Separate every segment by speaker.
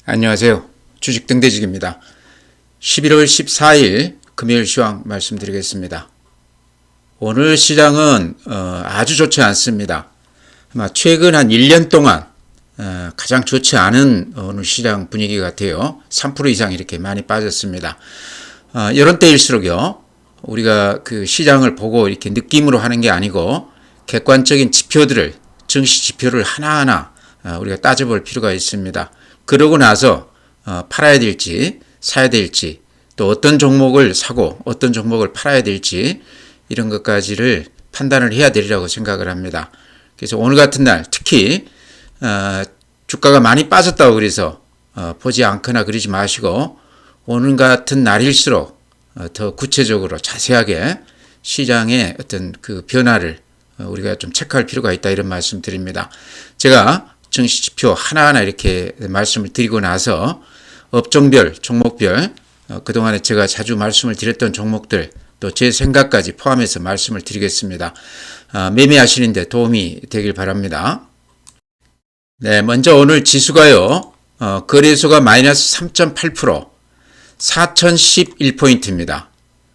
Speaker 1: 안녕하세요. 주식 등대직입니다. 11월 14일 금요일 시황 말씀드리겠습니다. 오늘 시장은 아주 좋지 않습니다. 아마 최근 한 1년 동안 가장 좋지 않은 오늘 시장 분위기 같아요. 3% 이상 이렇게 많이 빠졌습니다. 이런 때일수록요, 우리가 그 시장을 보고 이렇게 느낌으로 하는 게 아니고 객관적인 지표들을, 증시 지표를 하나하나 우리가 따져볼 필요가 있습니다. 그러고 나서 팔아야 될지 사야 될지, 또 어떤 종목을 사고 어떤 종목을 팔아야 될지 이런 것까지를 판단을 해야 되리라고 생각을 합니다. 그래서 오늘 같은 날 특히 주가가 많이 빠졌다고 그래서 보지 않거나 그러지 마시고, 오늘 같은 날일수록 더 구체적으로 자세하게 시장의 어떤 그 변화를 우리가 좀 체크할 필요가 있다, 이런 말씀 드립니다. 제가 증시 지표 하나하나 이렇게 말씀을 드리고 나서 업종별, 종목별, 그동안에 제가 자주 말씀을 드렸던 종목들, 또 제 생각까지 포함해서 말씀을 드리겠습니다. 매매하시는데 도움이 되길 바랍니다. 네, 먼저 오늘 지수가요, 거래소가 마이너스 3.8%, 4011포인트입니다.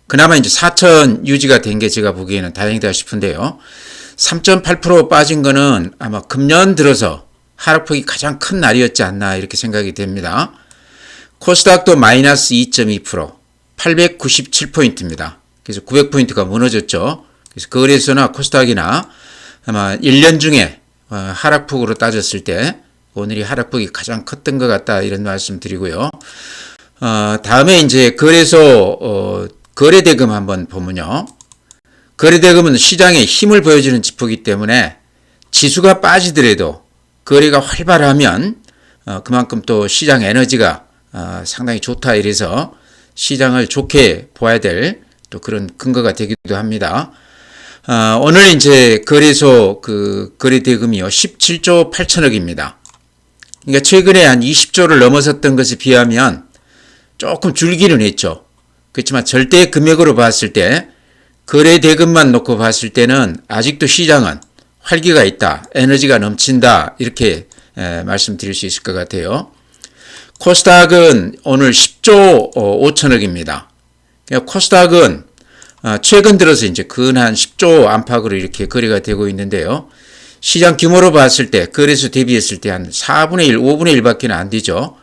Speaker 1: 그나마 이제 4000 유지가 된 게 제가 보기에는 다행이다 싶은데요. 3.8% 빠진 거는 아마 금년 들어서 하락폭이 가장 큰 날이었지 않나 이렇게 생각이 됩니다. 코스닥도 마이너스 2.2%, 897포인트입니다. 그래서 900포인트가 무너졌죠. 그래서 거래소나 코스닥이나 아마 1년 중에 하락폭으로 따졌을 때 오늘이 하락폭이 가장 컸던 것 같다, 이런 말씀 드리고요. 다음에 이제 거래소 거래대금 한번 보면요. 거래대금은 시장에 힘을 보여주는 지표이기 때문에 지수가 빠지더라도 거래가 활발하면 그만큼 또 시장 에너지가 상당히 좋다, 이래서 시장을 좋게 봐야 될 또 그런 근거가 되기도 합니다. 오늘 이제 거래소 그 거래대금이요, 17조 8천억입니다. 그러니까 최근에 한 20조를 넘어섰던 것에 비하면 조금 줄기는 했죠. 그렇지만 절대 금액으로 봤을 때, 거래대금만 놓고 봤을 때는 아직도 시장은 활기가 있다, 에너지가 넘친다, 이렇게 말씀드릴 수 있을 것 같아요. 코스닥은 오늘 10조 5천억입니다. 코스닥은 최근 들어서 이제 근한 10조 안팎으로 이렇게 거래가 되고 있는데요. 시장 규모로 봤을 때, 거래소 대비했을 때 한 4분의 1, 5분의 1밖에 안 되죠.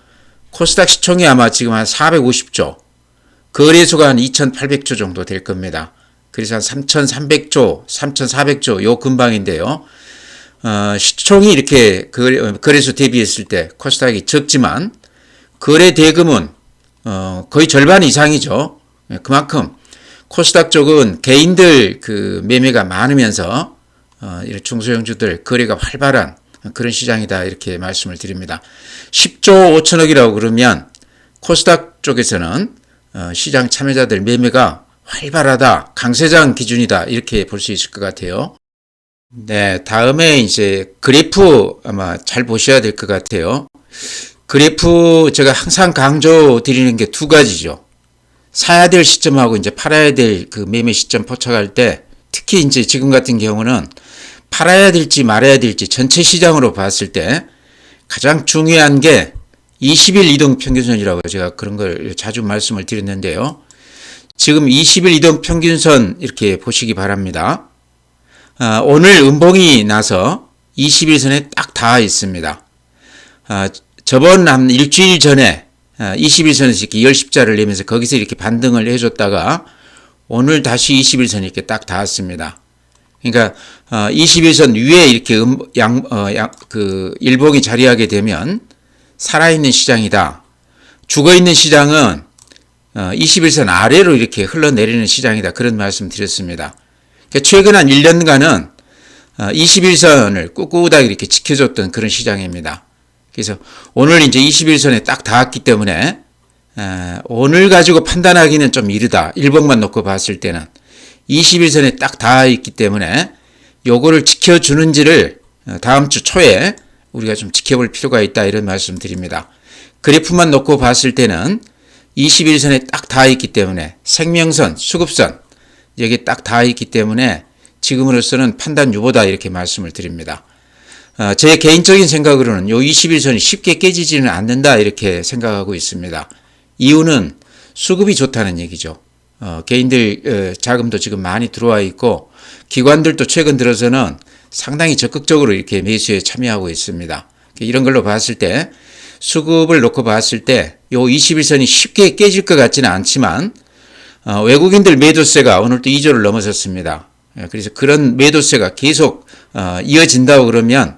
Speaker 1: 코스닥 시총이 아마 지금 한 450조, 거래소가 한 2800조 정도 될 겁니다. 그래서 한 3300조, 3400조 요 근방인데요. 시총이 이렇게 거래소 대비했을 때 코스닥이 적지만 거래 대금은 거의 절반 이상이죠. 그만큼 코스닥 쪽은 개인들 그 매매가 많으면서 이런 중소형주들 거래가 활발한 그런 시장이다, 이렇게 말씀을 드립니다. 10조 5천억이라고 그러면 코스닥 쪽에서는 시장 참여자들 매매가 활발하다, 강세장 기준이다, 이렇게 볼 수 있을 것 같아요. 네, 다음에 이제 그래프 아마 잘 보셔야 될 것 같아요. 그래프 제가 항상 강조 드리는 게 두 가지죠. 사야 될 시점하고 이제 팔아야 될 그 매매 시점 포착할 때, 특히 이제 지금 같은 경우는 팔아야 될지 말아야 될지 전체 시장으로 봤을 때 가장 중요한 게 20일 이동 평균선이라고 제가 그런 걸 자주 말씀을 드렸는데요. 지금 20일 이동 평균선 이렇게 보시기 바랍니다. 오늘 음봉이 나서 21선에 딱 닿아 있습니다. 저번 한 일주일 전에 21선에서 이렇게 10자를 내면서 거기서 이렇게 반등을 해줬다가 오늘 다시 21선에 이렇게 딱 닿았습니다. 그러니까 21선 위에 이렇게 일봉이 자리하게 되면 살아있는 시장이다. 죽어있는 시장은 21선 아래로 이렇게 흘러내리는 시장이다, 그런 말씀 드렸습니다. 그러니까 최근 한 1년간은 21선을 꿋꿋하게 이렇게 지켜줬던 그런 시장입니다. 그래서 오늘 이제 21선에 딱 닿았기 때문에 오늘 가지고 판단하기는 좀 이르다. 일봉만 놓고 봤을 때는 21선에 딱 닿아 있기 때문에 요거를 지켜주는지를 다음 주 초에 우리가 좀 지켜볼 필요가 있다, 이런 말씀 드립니다. 그래프만 놓고 봤을 때는 21선에 딱 닿아 있기 때문에, 생명선, 수급선 여기 딱 닿아 있기 때문에 지금으로서는 판단 유보다, 이렇게 말씀을 드립니다. 제 개인적인 생각으로는 요 21선이 쉽게 깨지지는 않는다 이렇게 생각하고 있습니다. 이유는 수급이 좋다는 얘기죠. 개인들 자금도 지금 많이 들어와 있고 기관들도 최근 들어서는 상당히 적극적으로 이렇게 매수에 참여하고 있습니다. 이런 걸로 봤을 때 수급을 놓고 봤을 때 요 21선이 쉽게 깨질 것 같지는 않지만 외국인들 매도세가 오늘 또 2조를 넘어섰습니다. 그래서 그런 매도세가 계속 이어진다고 그러면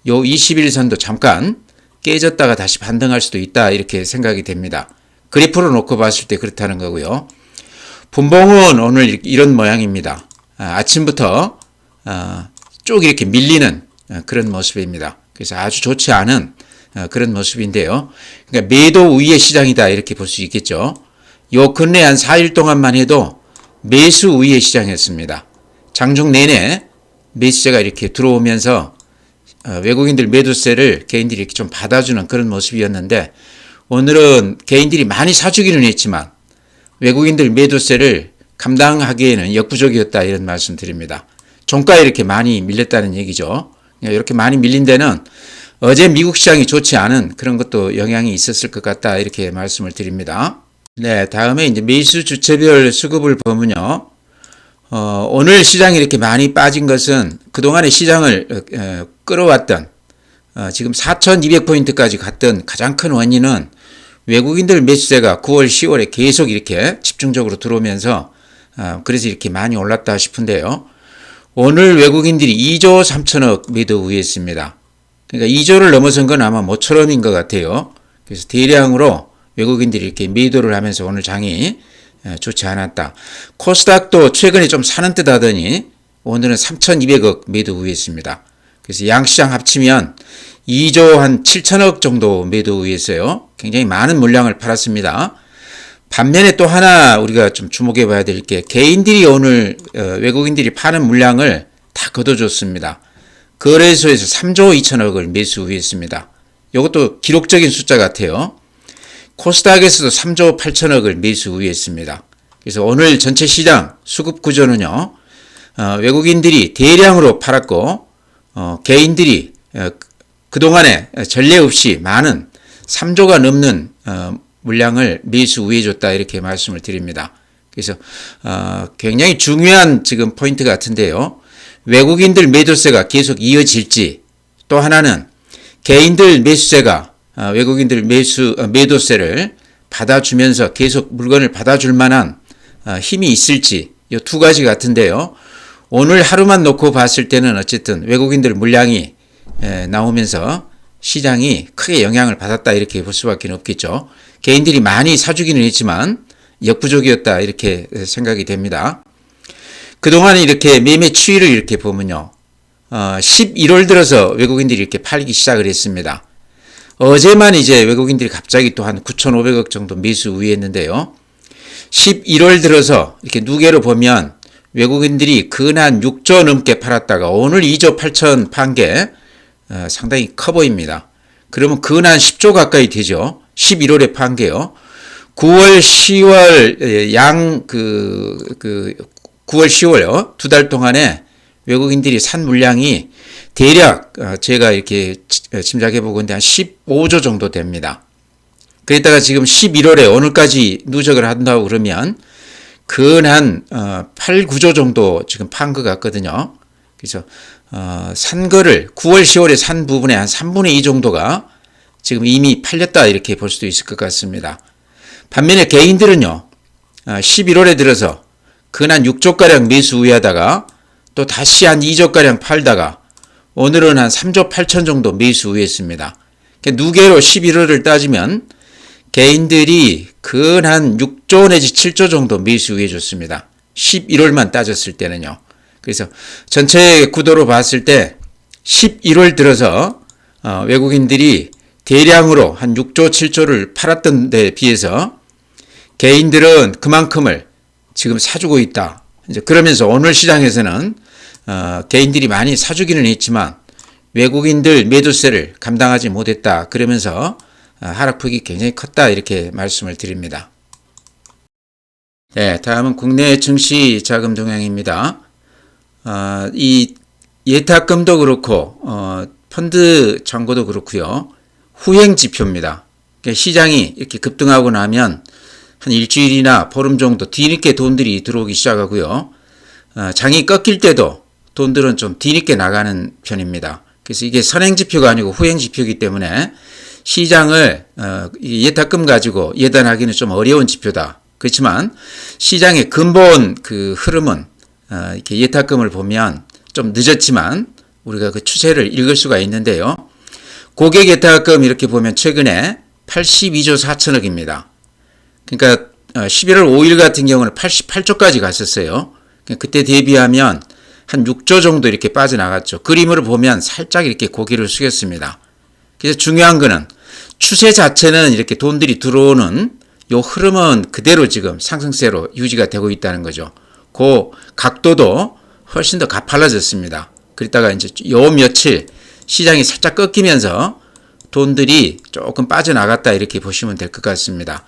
Speaker 1: 요 21선도 잠깐 깨졌다가 다시 반등할 수도 있다 이렇게 생각이 됩니다. 그래프로 놓고 봤을 때 그렇다는 거고요. 분봉은 오늘 이런 모양입니다. 아침부터 쭉 이렇게 밀리는 그런 모습입니다. 그래서 아주 좋지 않은 그런 모습인데요. 그러니까 매도 우위의 시장이다 이렇게 볼 수 있겠죠. 요 근래 한 4일 동안만 해도 매수 우위의 시장이었습니다. 장중 내내 매수세가 이렇게 들어오면서 외국인들 매도세를 개인들이 이렇게 좀 받아주는 그런 모습이었는데 오늘은 개인들이 많이 사주기는 했지만 외국인들 매도세를 감당하기에는 역부족이었다 이런 말씀 드립니다. 종가에 이렇게 많이 밀렸다는 얘기죠. 이렇게 많이 밀린 데는 어제 미국 시장이 좋지 않은 그런 것도 영향이 있었을 것 같다 이렇게 말씀을 드립니다. 네, 다음에 이제 매수 주체별 수급을 보면요. 오늘 시장이 이렇게 많이 빠진 것은 그동안의 시장을 끌어왔던 지금 4,200포인트까지 갔던 가장 큰 원인은 외국인들 매수세가 9월, 10월에 계속 이렇게 집중적으로 들어오면서 그래서 이렇게 많이 올랐다 싶은데요. 오늘 외국인들이 2조 3천억 매도 우위했습니다. 그러니까 2조를 넘어선 건 아마 모처럼인 것 같아요. 그래서 대량으로 외국인들이 이렇게 매도를 하면서 오늘 장이 좋지 않았다. 코스닥도 최근에 좀 사는 듯 하더니 오늘은 3,200억 매도 우위했습니다. 그래서 양시장 합치면 2조 한 7천억 정도 매도 우위했어요. 굉장히 많은 물량을 팔았습니다. 반면에 또 하나 우리가 좀 주목해 봐야 될 게 개인들이 오늘 외국인들이 파는 물량을 다 걷어줬습니다. 거래소에서 3조 2천억을 매수 우위했습니다. 이것도 기록적인 숫자 같아요. 코스닥에서도 3조 8천억을 매수 우위했습니다. 그래서 오늘 전체 시장 수급 구조는요. 외국인들이 대량으로 팔았고 개인들이 그동안에 전례 없이 많은 3조가 넘는 물량을 매수 우위해줬다 이렇게 말씀을 드립니다. 그래서 굉장히 중요한 지금 포인트 같은데요. 외국인들 매도세가 계속 이어질지 또 하나는 개인들 매수세가 외국인들 매도세를 받아주면서 계속 물건을 받아줄 만한 힘이 있을지 이 두 가지 같은데요. 오늘 하루만 놓고 봤을 때는 어쨌든 외국인들 물량이 나오면서 시장이 크게 영향을 받았다 이렇게 볼 수밖에 없겠죠. 개인들이 많이 사주기는 했지만 역부족이었다 이렇게 생각이 됩니다. 그동안 이렇게 매매 추이를 이렇게 보면요. 11월 들어서 외국인들이 이렇게 팔기 시작을 했습니다. 어제만 이제 외국인들이 갑자기 또 한 9,500억 정도 매수 우위했는데요. 11월 들어서 이렇게 누계로 보면 외국인들이 근한 6조 넘게 팔았다가 오늘 2조 8천 판 게 상당히 커 보입니다. 그러면 근한 10조 가까이 되죠. 11월에 판 게요. 9월, 10월 9월, 10월요. 두 달 동안에 외국인들이 산 물량이 대략 제가 이렇게 짐작해 보건데 한 15조 정도 됩니다. 그랬다가 지금 11월에 오늘까지 누적을 한다고 그러면 근한 8, 9조 정도 지금 판 것 같거든요. 그래서 산 거를 9월, 10월에 산 부분의 한 3분의 2 정도가 지금 이미 팔렸다 이렇게 볼 수도 있을 것 같습니다. 반면에 개인들은요. 11월에 들어서 근한 6조가량 매수 우위하다가 또 다시 한 2조가량 팔다가 오늘은 한 3조 8천 정도 매수 우위했습니다. 누계로 11월을 따지면 개인들이 근한 6조 내지 7조 정도 매수 우위해줬습니다. 11월만 따졌을 때는요. 그래서 전체 구도로 봤을 때 11월 들어서 외국인들이 대량으로 한 6조 7조를 팔았던 데 비해서 개인들은 그만큼을 지금 사주고 있다. 이제 그러면서 오늘 시장에서는 개인들이 많이 사주기는 했지만 외국인들 매도세를 감당하지 못했다. 그러면서 하락폭이 굉장히 컸다. 이렇게 말씀을 드립니다. 네, 다음은 국내 증시 자금 동향입니다. 이 예탁금도 그렇고 펀드 잔고도 그렇고요. 후행 지표입니다. 그러니까 시장이 이렇게 급등하고 나면 한 일주일이나 보름 정도 뒤늦게 돈들이 들어오기 시작하고요. 장이 꺾일 때도 돈들은 좀 뒤늦게 나가는 편입니다. 그래서 이게 선행지표가 아니고 후행지표이기 때문에 시장을 예탁금 가지고 예단하기는 좀 어려운 지표다. 그렇지만 시장의 근본 그 흐름은 이렇게 예탁금을 보면 좀 늦었지만 우리가 그 추세를 읽을 수가 있는데요. 고객 예탁금 이렇게 보면 최근에 82조 4천억입니다. 그러니까 11월 5일 같은 경우는 88조까지 갔었어요. 그때 대비하면 한 6조 정도 이렇게 빠져나갔죠. 그림으로 보면 살짝 이렇게 고개를 숙였습니다. 그래서 중요한 거는 추세 자체는 이렇게 돈들이 들어오는 요 흐름은 그대로 지금 상승세로 유지가 되고 있다는 거죠. 그 각도도 훨씬 더 가팔라졌습니다. 그러다가 이제 요 며칠 시장이 살짝 꺾이면서 돈들이 조금 빠져나갔다 이렇게 보시면 될 것 같습니다.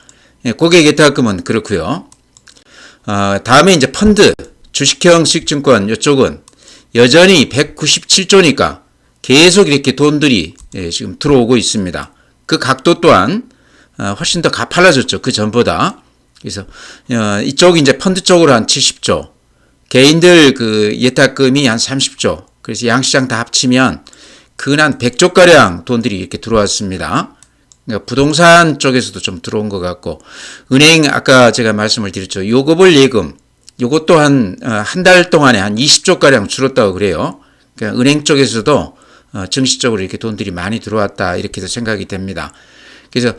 Speaker 1: 고객 예탁금은 그렇고요. 다음에 이제 펀드, 주식형 수익증권 이쪽은 여전히 197조니까 계속 이렇게 돈들이 지금 들어오고 있습니다. 그 각도 또한 훨씬 더 가팔라졌죠. 그 전보다. 그래서 이쪽 이제 펀드 쪽으로 한 70조, 개인들 그 예탁금이 한 30조. 그래서 양시장 다 합치면 근 한 100조가량 돈들이 이렇게 들어왔습니다. 그러니까 부동산 쪽에서도 좀 들어온 것 같고, 은행 아까 제가 말씀을 드렸죠. 요금을 예금, 요것도 한 달 동안에 한 20조가량 줄었다고 그래요. 그러니까 은행 쪽에서도 정식적으로 이렇게 돈들이 많이 들어왔다 이렇게도 생각이 됩니다. 그래서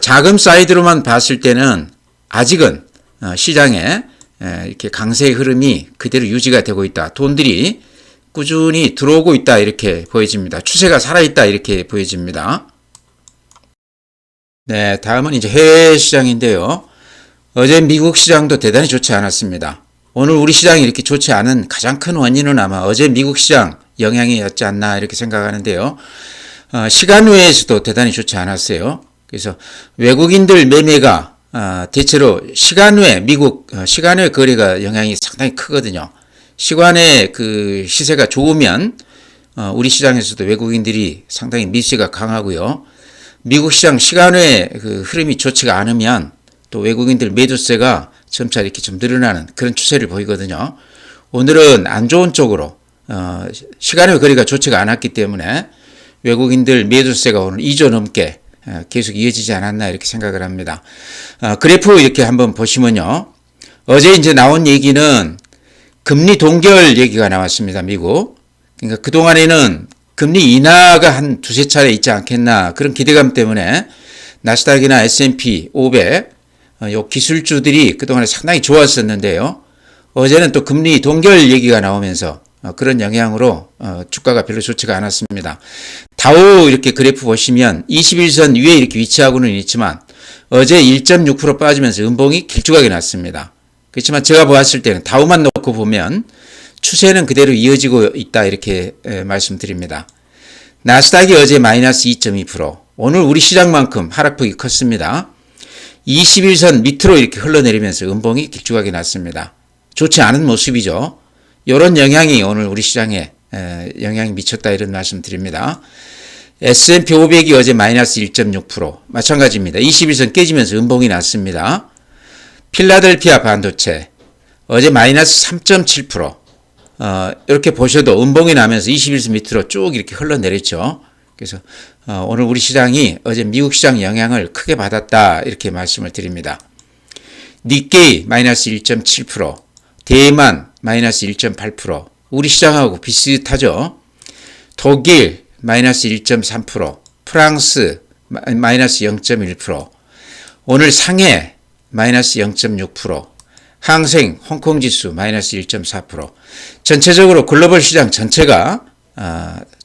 Speaker 1: 자금 사이드로만 봤을 때는 아직은 시장에 이렇게 강세의 흐름이 그대로 유지가 되고 있다. 돈들이 꾸준히 들어오고 있다 이렇게 보여집니다. 추세가 살아있다 이렇게 보여집니다. 네, 다음은 이제 해외 시장인데요. 어제 미국 시장도 대단히 좋지 않았습니다. 오늘 우리 시장이 이렇게 좋지 않은 가장 큰 원인은 아마 어제 미국 시장 영향이었지 않나 이렇게 생각하는데요. 시간 외에서도 대단히 좋지 않았어요. 그래서 외국인들 매매가 대체로 시간 외 미국 시간 외 거래가 영향이 상당히 크거든요. 시간의 그 시세가 좋으면 우리 시장에서도 외국인들이 상당히 미세가 강하고요. 미국 시장 시간 외 그 흐름이 좋지가 않으면 또 외국인들 매도세가 점차 이렇게 좀 늘어나는 그런 추세를 보이거든요. 오늘은 안 좋은 쪽으로 시간 외 거래가 좋지가 않았기 때문에 외국인들 매도세가 오늘 2조 넘게 계속 이어지지 않았나 이렇게 생각을 합니다. 그래프 이렇게 한번 보시면요. 어제 이제 나온 얘기는 금리 동결 얘기가 나왔습니다. 미국. 그러니까 그동안에는 금리 인하가 한 두세 차례 있지 않겠나 그런 기대감 때문에 나스닥이나 S&P 500 요 기술주들이 그동안에 상당히 좋았었는데요. 어제는 또 금리 동결 얘기가 나오면서 그런 영향으로 주가가 별로 좋지가 않았습니다. 다우 이렇게 그래프 보시면 21선 위에 이렇게 위치하고는 있지만 어제 1.6% 빠지면서 음봉이 길쭉하게 났습니다. 그렇지만 제가 보았을 때는 다우만 놓고 보면 추세는 그대로 이어지고 있다 이렇게 말씀드립니다. 나스닥이 어제 마이너스 2.2%, 오늘 우리 시장만큼 하락폭이 컸습니다. 21선 밑으로 이렇게 흘러내리면서 음봉이 길쭉하게 났습니다. 좋지 않은 모습이죠. 이런 영향이 오늘 우리 시장에 영향이 미쳤다 이런 말씀 드립니다. S&P 500이 어제 마이너스 1.6%, 마찬가지입니다. 21선 깨지면서 음봉이 났습니다. 필라델피아 반도체 어제 마이너스 3.7%, 이렇게 보셔도 음봉이 나면서 21선 밑으로 쭉 이렇게 흘러내렸죠. 그래서 오늘 우리 시장이 어제 미국 시장 영향을 크게 받았다 이렇게 말씀을 드립니다. 니케이 마이너스 1.7%, 대만 마이너스 1.8%, 우리 시장하고 비슷하죠. 독일 마이너스 1.3%, 프랑스 마이너스 0.1%, 오늘 상해 마이너스 0.6%, 항생 홍콩지수 마이너스 1.4%, 전체적으로 글로벌 시장 전체가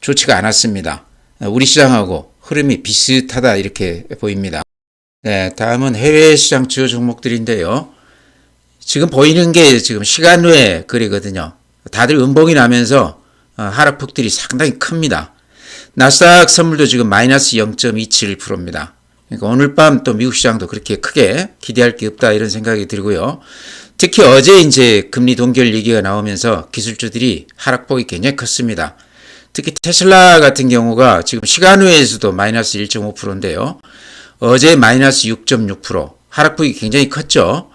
Speaker 1: 좋지가 않았습니다. 우리 시장하고 흐름이 비슷하다 이렇게 보입니다. 네, 다음은 해외 시장 주요 종목들인데요. 지금 보이는 게 지금 시간 외 거래거든요. 다들 음봉이 나면서 하락폭들이 상당히 큽니다. 나스닥 선물도 지금 마이너스 0.271%입니다. 그러니까 오늘 밤 또 미국 시장도 그렇게 크게 기대할 게 없다 이런 생각이 들고요. 특히 어제 이제 금리 동결 얘기가 나오면서 기술주들이 하락폭이 굉장히 컸습니다. 특히 테슬라 같은 경우가 지금 시간외에서도 마이너스 1.5%인데요. 어제 마이너스 6.6%, 하락폭이 굉장히 컸죠.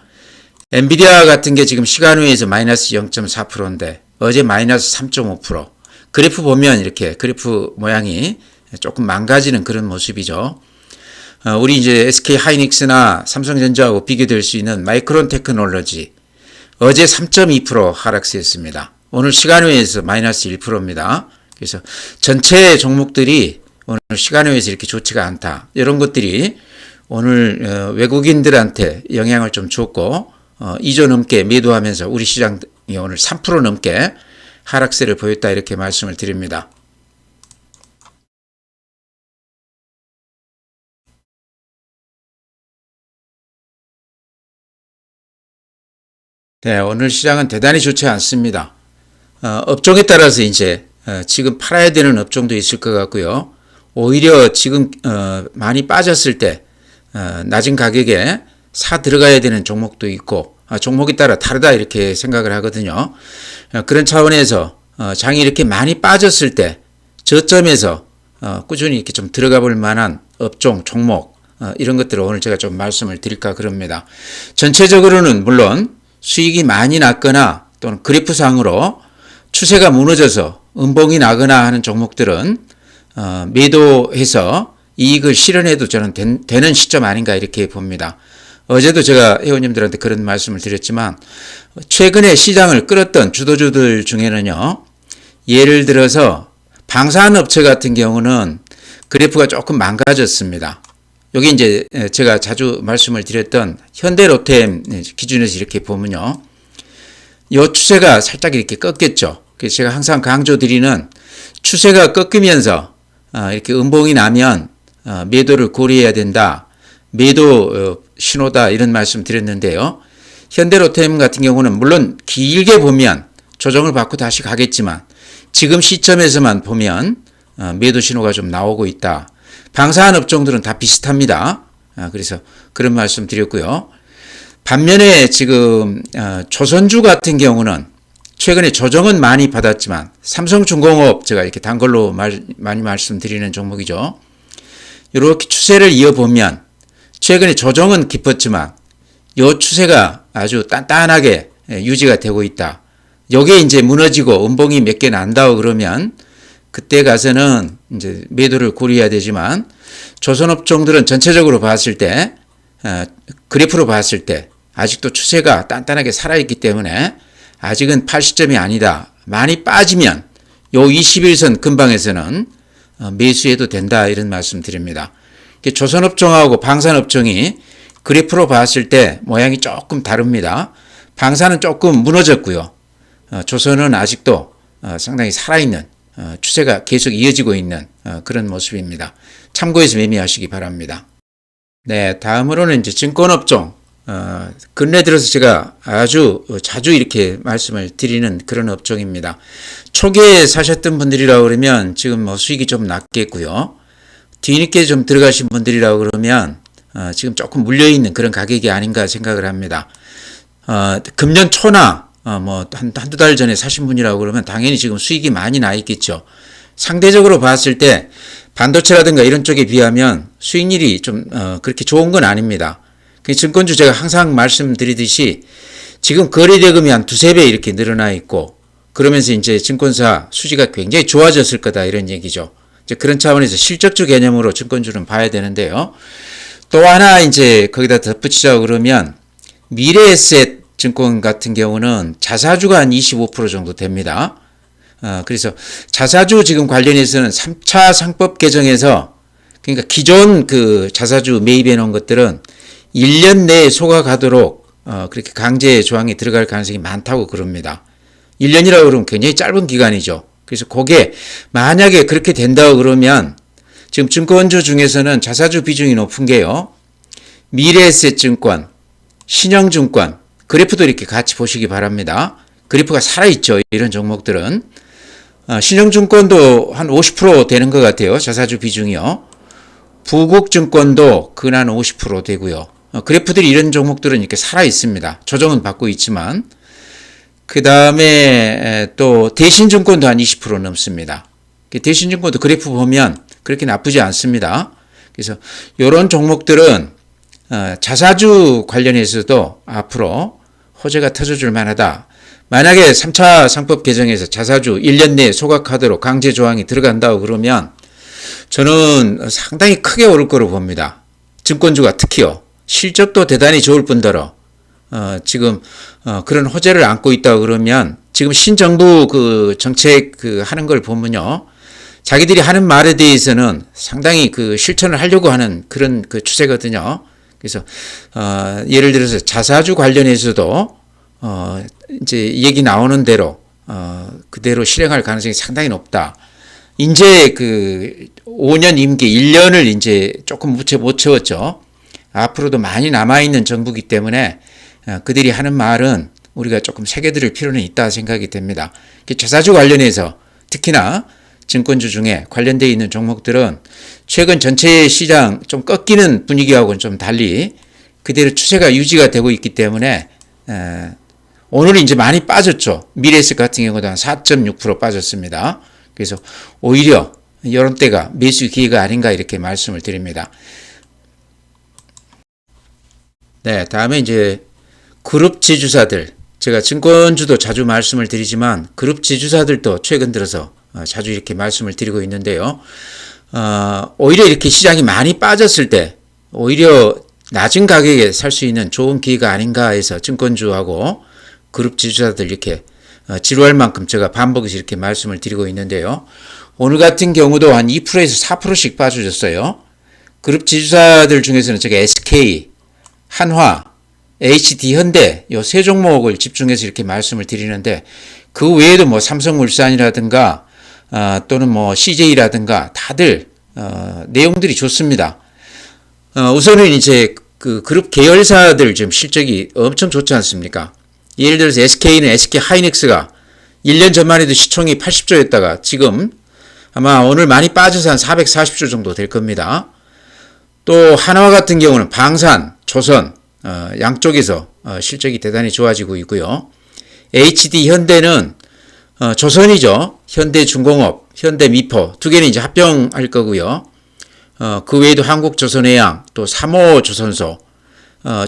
Speaker 1: 엔비디아 같은 게 지금 시간외에서 마이너스 0.4%인데 어제 마이너스 3.5%. 그래프 보면 이렇게 그래프 모양이 조금 망가지는 그런 모습이죠. 우리 이제 SK 하이닉스나 삼성전자하고 비교될 수 있는 마이크론 테크놀로지 어제 3.2% 하락세였습니다. 오늘 시간외에서 마이너스 1%입니다. 그래서 전체 종목들이 오늘 시간외에서 이렇게 좋지가 않다. 이런 것들이 오늘 외국인들한테 영향을 좀 줬고 2조 넘게 매도하면서 우리 시장이 오늘 3% 넘게 하락세를 보였다 이렇게 말씀을 드립니다. 네, 오늘 시장은 대단히 좋지 않습니다. 업종에 따라서 이제 지금 팔아야 되는 업종도 있을 것 같고요. 오히려 지금 많이 빠졌을 때 낮은 가격에 사 들어가야 되는 종목도 있고 종목에 따라 다르다 이렇게 생각을 하거든요. 그런 차원에서 장이 이렇게 많이 빠졌을 때 저점에서 꾸준히 이렇게 좀 들어가 볼 만한 업종, 종목 이런 것들을 오늘 제가 좀 말씀을 드릴까 그럽니다. 전체적으로는 물론 수익이 많이 났거나 또는 그래프상으로 추세가 무너져서 음봉이 나거나 하는 종목들은 매도해서 이익을 실현해도 저는 되는 시점 아닌가 이렇게 봅니다. 어제도 제가 회원님들한테 그런 말씀을 드렸지만 최근에 시장을 끌었던 주도주들 중에는요. 예를 들어서 방산업체 같은 경우는 그래프가 조금 망가졌습니다. 여기 이제 제가 자주 말씀을 드렸던 현대로템 기준에서 이렇게 보면요. 이 추세가 살짝 이렇게 꺾였죠. 그래서 제가 항상 강조드리는 추세가 꺾이면서 이렇게 음봉이 나면 매도를 고려해야 된다. 매도 신호다 이런 말씀 드렸는데요. 현대로템 같은 경우는 물론 길게 보면 조정을 받고 다시 가겠지만 지금 시점에서만 보면 매도 신호가 좀 나오고 있다. 방사업종들은 다 비슷합니다. 그래서 그런 말씀 드렸고요. 반면에 지금 조선주 같은 경우는 최근에 조정은 많이 받았지만 삼성중공업 제가 이렇게 단걸로 많이 말씀드리는 종목이죠. 이렇게 추세를 이어보면 최근에 조정은 깊었지만 이 추세가 아주 단단하게 유지가 되고 있다. 여기에 이제 무너지고 음봉이 몇 개 난다고 그러면 그때 가서는 이제 매도를 고려해야 되지만 조선업종들은 전체적으로 봤을 때 그래프로 봤을 때 아직도 추세가 단단하게 살아있기 때문에 아직은 팔 시점이 아니다. 많이 빠지면 요 21선 근방에서는 매수해도 된다 이런 말씀 드립니다. 조선업종하고 방산업종이 그래프로 봤을 때 모양이 조금 다릅니다. 방산은 조금 무너졌고요. 조선은 아직도 상당히 살아있는 추세가 계속 이어지고 있는 그런 모습입니다. 참고해서 매매하시기 바랍니다. 네, 다음으로는 이제 증권업종. 근래 들어서 제가 아주 자주 이렇게 말씀을 드리는 그런 업종입니다. 초기에 사셨던 분들이라고 그러면 지금 뭐 수익이 좀 낮겠고요. 뒤늦게 좀 들어가신 분들이라고 그러면 지금 조금 물려있는 그런 가격이 아닌가 생각을 합니다. 금년 초나 뭐 한두 달 전에 사신 분이라고 그러면 당연히 지금 수익이 많이 나 있겠죠. 상대적으로 봤을 때 반도체라든가 이런 쪽에 비하면 수익률이 좀 그렇게 좋은 건 아닙니다. 증권주 제가 항상 말씀드리듯이 지금 거래대금이 한 두세 배 이렇게 늘어나 있고 그러면서 이제 증권사 수지가 굉장히 좋아졌을 거다 이런 얘기죠. 이제 그런 차원에서 실적주 개념으로 증권주는 봐야 되는데요. 또 하나 이제 거기다 덧붙이자고 그러면 미래에셋 증권 같은 경우는 자사주가 한 25% 정도 됩니다. 그래서 자사주 지금 관련해서는 3차 상법 개정에서 그러니까 기존 그 자사주 매입해 놓은 것들은 1년 내에 소각하도록 그렇게 강제 조항이 들어갈 가능성이 많다고 그럽니다. 1년이라고 그러면 굉장히 짧은 기간이죠. 그래서 그게 만약에 그렇게 된다고 그러면 지금 증권주 중에서는 자사주 비중이 높은 게요. 미래에셋증권, 신영증권, 그래프도 이렇게 같이 보시기 바랍니다. 그래프가 살아있죠. 이런 종목들은. 신영증권도 한 50% 되는 것 같아요. 자사주 비중이요. 부국증권도 근한 50% 되고요. 그래프들이 이런 종목들은 이렇게 살아있습니다. 조정은 받고 있지만. 그 다음에 또 대신증권도 한 20% 넘습니다. 대신증권도 그래프 보면 그렇게 나쁘지 않습니다. 그래서 이런 종목들은 자사주 관련해서도 앞으로 호재가 터져줄 만하다. 만약에 3차 상법 개정에서 자사주 1년 내에 소각하도록 강제 조항이 들어간다고 그러면 저는 상당히 크게 오를 거로 봅니다. 증권주가 특히요. 실적도 대단히 좋을 뿐더러 지금 그런 호재를 안고 있다고 그러면 지금 신정부 그 정책 하는 걸 보면요. 자기들이 하는 말에 대해서는 상당히 실천을 하려고 하는 그런 추세거든요. 그래서 예를 들어서 자사주 관련해서도 이제 얘기 나오는 대로 그대로 실행할 가능성이 상당히 높다. 이제 5년 임기 1년을 이제 조금 못 채웠죠. 앞으로도 많이 남아있는 정부이기 때문에 그들이 하는 말은 우리가 조금 새겨들을 필요는 있다 생각이 됩니다. 자사주 관련해서 특히나 증권주 중에 관련되어 있는 종목들은 최근 전체 시장 좀 꺾이는 분위기하고는 좀 달리 그대로 추세가 유지가 되고 있기 때문에 오늘 이제 많이 빠졌죠. 미래에셋 같은 경우도 한 4.6% 빠졌습니다. 그래서 오히려 이런 때가 매수 기회가 아닌가 이렇게 말씀을 드립니다. 네, 다음에 이제 그룹 지주사들. 제가 증권주도 자주 말씀을 드리지만 그룹 지주사들도 최근 들어서 자주 이렇게 말씀을 드리고 있는데요. 오히려 이렇게 시장이 많이 빠졌을 때 오히려 낮은 가격에 살 수 있는 좋은 기회가 아닌가 해서 증권주하고 그룹 지주사들 이렇게 지루할 만큼 제가 반복해서 이렇게 말씀을 드리고 있는데요. 오늘 같은 경우도 한 2%에서 4%씩 빠져줬어요. 그룹 지주사들 중에서는 제가 SK, 한화, HD 현대 요 세 종목을 집중해서 이렇게 말씀을 드리는데 그 외에도 뭐 삼성물산이라든가 또는 뭐 CJ라든가 다들 내용들이 좋습니다. 우선은 이제 그 그룹 계열사들 지금 실적이 엄청 좋지 않습니까? 예를 들어서 SK는 SK 하이닉스가 1년 전만 해도 시총이 80조였다가 지금 아마 오늘 많이 빠져서 한 440조 정도 될 겁니다. 또 한화 같은 경우는 방산, 조선 양쪽에서 실적이 대단히 좋아지고 있고요. HD 현대는 조선이죠. 현대중공업, 현대미포 두 개는 이제 합병할 거고요. 그 외에도 한국조선해양, 또 삼호조선소,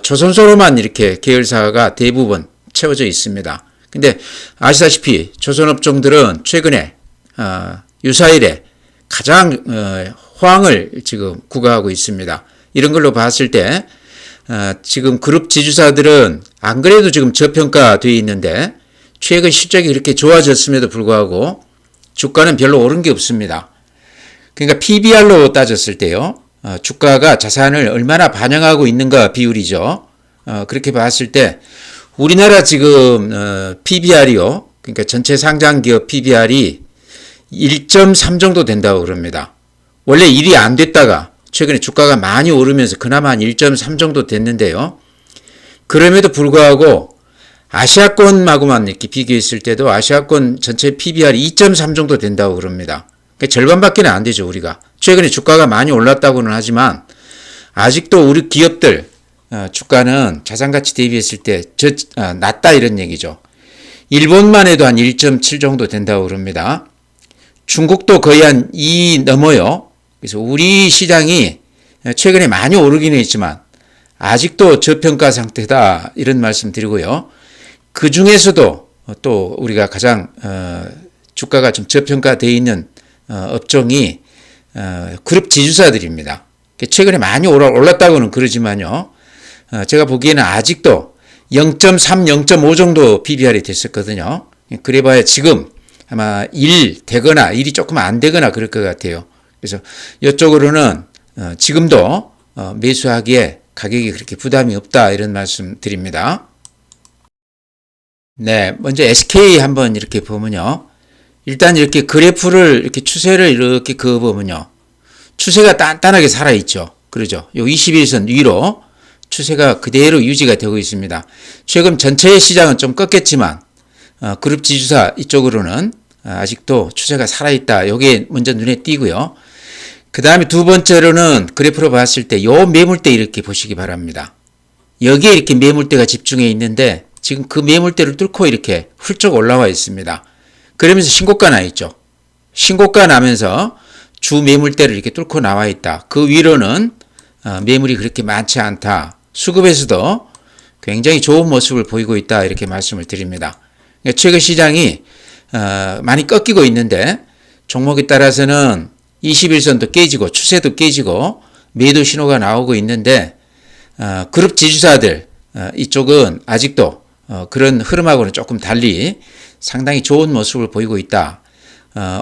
Speaker 1: 조선소로만 이렇게 계열사가 대부분 채워져 있습니다. 근데 아시다시피 조선업종들은 최근에 유사일에 가장 호황을 지금 구가하고 있습니다. 이런 걸로 봤을 때 지금 그룹 지주사들은 안 그래도 지금 저평가되어 있는데 최근 실적이 그렇게 좋아졌음에도 불구하고 주가는 별로 오른 게 없습니다. 그러니까 PBR로 따졌을 때요. 주가가 자산을 얼마나 반영하고 있는가 비율이죠. 그렇게 봤을 때 우리나라 지금 PBR이요. 그러니까 전체 상장기업 PBR이 1.3 정도 된다고 그럽니다. 원래 1이 안 됐다가 최근에 주가가 많이 오르면서 그나마 한 1.3 정도 됐는데요. 그럼에도 불구하고 아시아권하고만 이렇게 비교했을 때도 아시아권 전체 PBR이 2.3 정도 된다고 그럽니다. 그러니까 절반밖에 안 되죠, 우리가. 최근에 주가가 많이 올랐다고는 하지만 아직도 우리 기업들 주가는 자산가치 대비했을 때 낮다 이런 얘기죠. 일본만 해도 한 1.7 정도 된다고 그럽니다. 중국도 거의 한 2 넘어요. 그래서 우리 시장이 최근에 많이 오르긴 했지만 아직도 저평가 상태다 이런 말씀 드리고요. 그 중에서도 또 우리가 가장 주가가 좀 저평가되어 있는 업종이 그룹 지주사들입니다. 최근에 많이 올랐다고는 그러지만요. 제가 보기에는 아직도 0.3, 0.5 정도 PBR이 됐었거든요. 그래봐야 지금 아마 1 되거나 1이 조금 안 되거나 그럴 것 같아요. 그래서 이쪽으로는 지금도 매수하기에 가격이 그렇게 부담이 없다 이런 말씀 드립니다. 네, 먼저 SK 한번 이렇게 보면요. 일단 이렇게 그래프를 이렇게 추세를 이렇게 그어보면요. 추세가 단단하게 살아있죠. 그러죠. 요 21선 위로 추세가 그대로 유지가 되고 있습니다. 최근 전체 시장은 좀 꺾였지만 그룹 지주사 이쪽으로는 아직도 추세가 살아있다. 요게 먼저 눈에 띄고요. 그 다음에 두 번째로는 그래프로 봤을 때 요 매물대 이렇게 보시기 바랍니다. 여기에 이렇게 매물대가 집중해 있는데 지금 그 매물대를 뚫고 이렇게 훌쩍 올라와 있습니다. 그러면서 신고가 나 있죠. 신고가 나면서 주 매물대를 이렇게 뚫고 나와 있다. 그 위로는 매물이 그렇게 많지 않다. 수급에서도 굉장히 좋은 모습을 보이고 있다. 이렇게 말씀을 드립니다. 그러니까 최근 시장이 많이 꺾이고 있는데 종목에 따라서는 21선도 깨지고 추세도 깨지고 매도 신호가 나오고 있는데 그룹 지주사들 이쪽은 아직도 그런 흐름하고는 조금 달리 상당히 좋은 모습을 보이고 있다.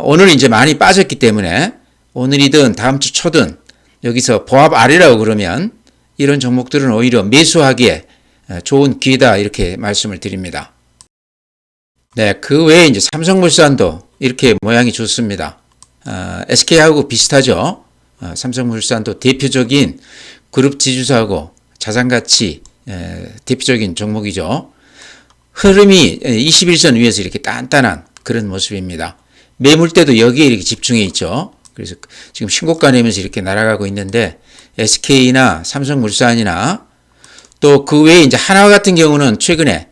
Speaker 1: 오늘 이제 많이 빠졌기 때문에 오늘이든 다음 주 초든 여기서 보합 아래라고 그러면 이런 종목들은 오히려 매수하기에 좋은 기회다 이렇게 말씀을 드립니다. 네, 그 외에 이제 삼성물산도 이렇게 모양이 좋습니다. SK하고 비슷하죠. 삼성물산도 대표적인 그룹 지주사하고 자산가치 대표적인 종목이죠. 흐름이 21선 위에서 이렇게 단단한 그런 모습입니다. 매물대도 여기에 이렇게 집중해 있죠. 그래서 지금 신고가 내면서 이렇게 날아가고 있는데 SK나 삼성물산이나 또 그 외에 이제 한화 같은 경우는 최근에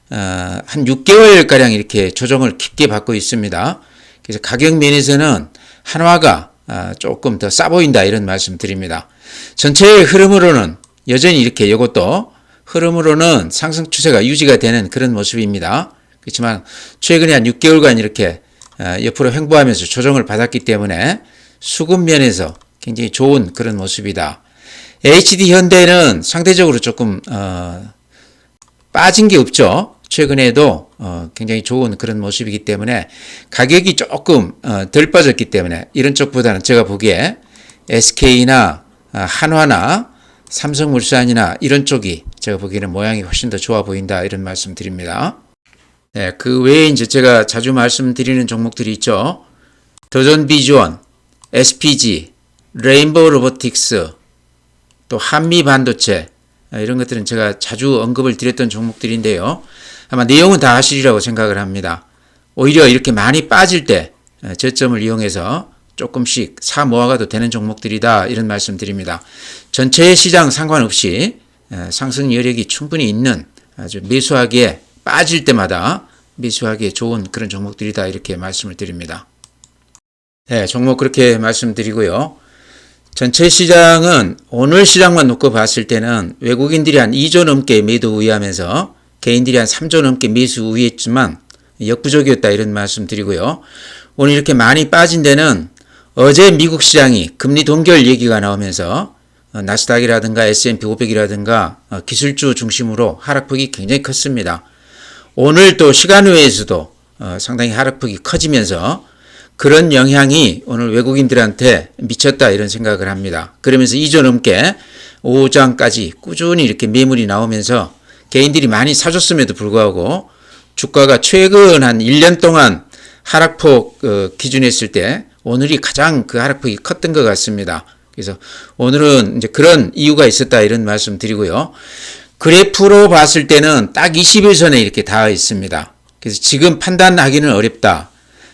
Speaker 1: 한 6개월가량 이렇게 조정을 깊게 받고 있습니다. 그래서 가격 면에서는 한화가 조금 더 싸 보인다 이런 말씀 드립니다. 전체의 흐름으로는 여전히 이렇게 이것도 흐름으로는 상승 추세가 유지가 되는 그런 모습입니다. 그렇지만 최근에 한 6개월간 이렇게 옆으로 횡보하면서 조정을 받았기 때문에 수급 면에서 굉장히 좋은 그런 모습이다. HD 현대는 상대적으로 조금 빠진 게 없죠. 최근에도 굉장히 좋은 그런 모습이기 때문에 가격이 조금 덜 빠졌기 때문에 이런 쪽보다는 제가 보기에 SK나 한화나 삼성물산이나 이런 쪽이 제가 보기에는 모양이 훨씬 더 좋아 보인다 이런 말씀 드립니다. 네, 그 외에 이제 제가 자주 말씀드리는 종목들이 있죠. 더존비주원, SPG, 레인보우 로보틱스, 또 한미반도체 이런 것들은 제가 자주 언급을 드렸던 종목들인데요. 아마 내용은 다 아시리라고 생각을 합니다. 오히려 이렇게 많이 빠질 때 저점을 이용해서 조금씩 사 모아가도 되는 종목들이다 이런 말씀 드립니다. 전체 시장 상관없이 상승 여력이 충분히 있는 아주 매수하기에 빠질 때마다 매수하기에 좋은 그런 종목들이다 이렇게 말씀을 드립니다. 네, 종목 그렇게 말씀드리고요. 전체 시장은 오늘 시장만 놓고 봤을 때는 외국인들이 한 2조 넘게 매도 우위하면서 개인들이 한 3조 넘게 매수 우위했지만 역부족이었다 이런 말씀 드리고요. 오늘 이렇게 많이 빠진 데는 어제 미국 시장이 금리 동결 얘기가 나오면서 나스닥이라든가 S&P 500이라든가 기술주 중심으로 하락폭이 굉장히 컸습니다. 오늘 또 시간 외에서도 상당히 하락폭이 커지면서 그런 영향이 오늘 외국인들한테 미쳤다 이런 생각을 합니다. 그러면서 2조 넘게 5장까지 꾸준히 이렇게 매물이 나오면서 개인들이 많이 사줬음에도 불구하고 주가가 최근 한 1년 동안 하락폭 기준했을 때 오늘이 가장 그 하락폭이 컸던 것 같습니다. 그래서 오늘은 이제 그런 이유가 있었다 이런 말씀 드리고요. 그래프로 봤을 때는 딱 21선에 이렇게 닿아 있습니다. 그래서 지금 판단하기는 어렵다.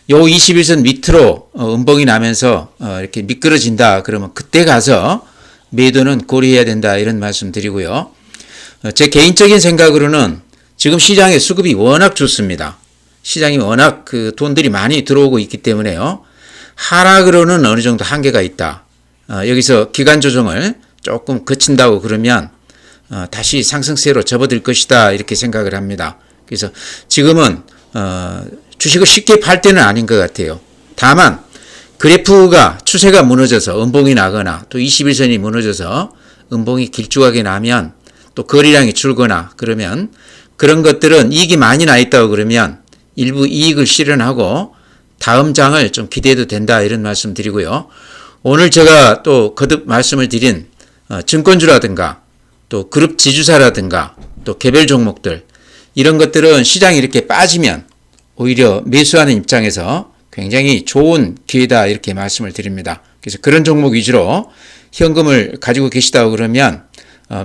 Speaker 1: 요 21선 밑으로 음봉이 나면서 이렇게 미끄러진다 그러면 그때 가서 매도는 고려해야 된다 이런 말씀 드리고요. 제 개인적인 생각으로는 지금 시장의 수급이 워낙 좋습니다. 시장이 워낙 그 돈들이 많이 들어오고 있기 때문에요. 하락으로는 어느 정도 한계가 있다. 여기서 기간 조정을 조금 거친다고 그러면 다시 상승세로 접어들 것이다 이렇게 생각을 합니다. 그래서 지금은 주식을 쉽게 팔 때는 아닌 것 같아요. 다만 그래프가 추세가 무너져서 음봉이 나거나 또 21선이 무너져서 음봉이 길쭉하게 나면 또 거래량이 줄거나 그러면 그런 것들은 이익이 많이 나 있다고 그러면 일부 이익을 실현하고 다음 장을 좀 기대해도 된다 이런 말씀 드리고요. 오늘 제가 또 거듭 말씀을 드린 증권주라든가 또 그룹 지주사라든가 또 개별 종목들 이런 것들은 시장이 이렇게 빠지면 오히려 매수하는 입장에서 굉장히 좋은 기회다 이렇게 말씀을 드립니다. 그래서 그런 종목 위주로 현금을 가지고 계시다고 그러면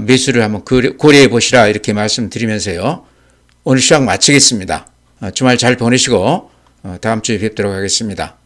Speaker 1: 매수를 한번 고려해 보시라 이렇게 말씀드리면서요. 오늘 시황 마치겠습니다. 주말 잘 보내시고 다음 주에 뵙도록 하겠습니다.